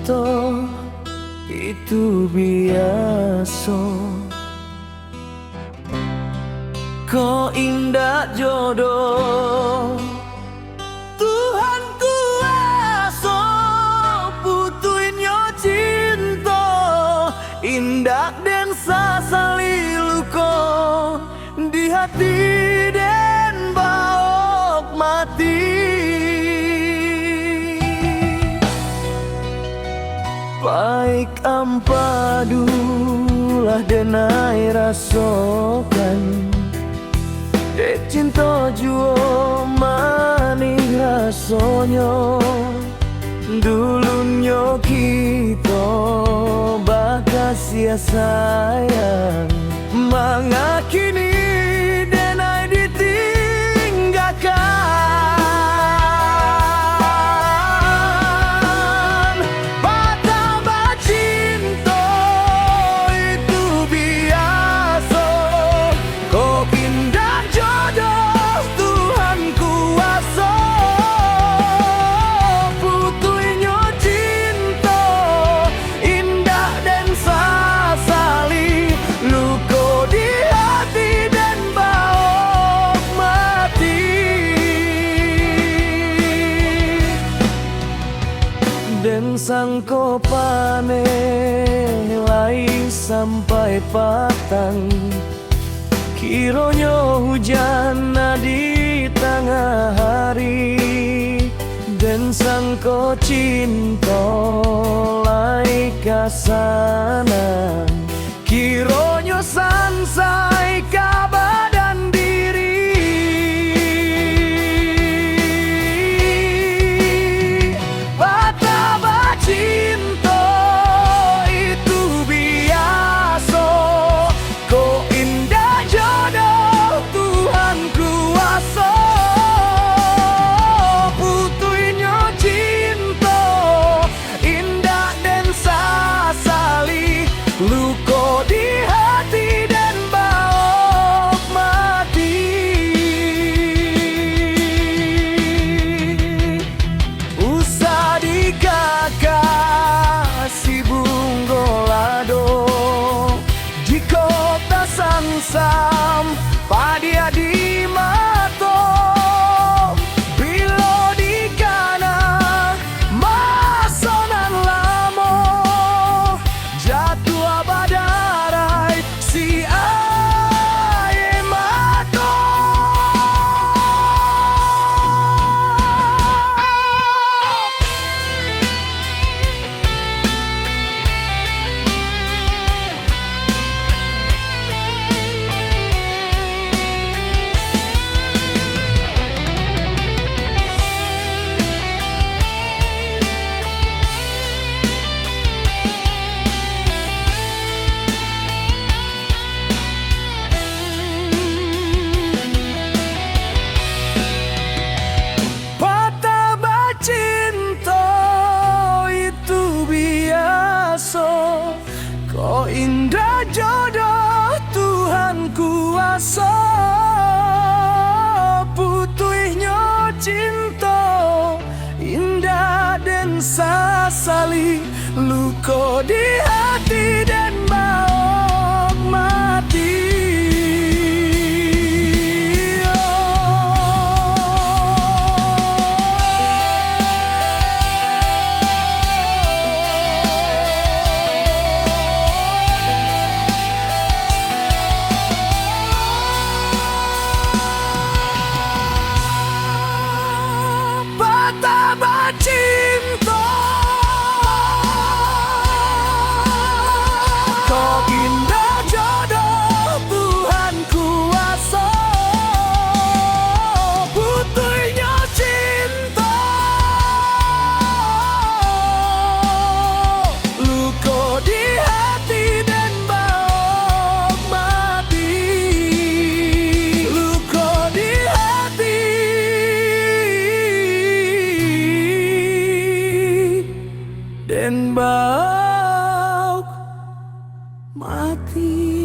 cinta itu biasa. Kau indah jodoh Tuhan kuasa, putuinyo cinta indah dan sasali luka di hati dan baok mati. Baik ampadulah denai rasokan, dek cinta juo manih rasonyo. Dulunya kita bakal sayang, mangakini denai ditinggalkan. Betapa cinta itu biasa, kau pindah jodoh Tuhan kuasa. Putuinyo cinta indah dan sasali, luka di hati dan baok mati. Dan sangko paneh lai sampai patang, kironyo hujan di tengah hari. Dan sangko cinta lai kasanan, kironyo sansai ka badan diri. Betapa cinta itu biasa, kau indah jodoh Tuhan kuasa. Putuinyo cinta indah dan sasali, luka di hati dan baok mati. Usah dikasih bunggolado di kota Sansam, padia di mato. Bilo di kana masonan lamo, jatuh abadarai si aye mato. Betapa cinta itu biasa, kau indah jodoh Tuhan kuasa. Putuinyo cinta indah dan sasali, luka di hati dan baok mati. Betapa cinta kau indah jodoh Tuhan kuasa. Putuinyo cinta luka di hati dan baok mati. Luka di hati dan baok mati.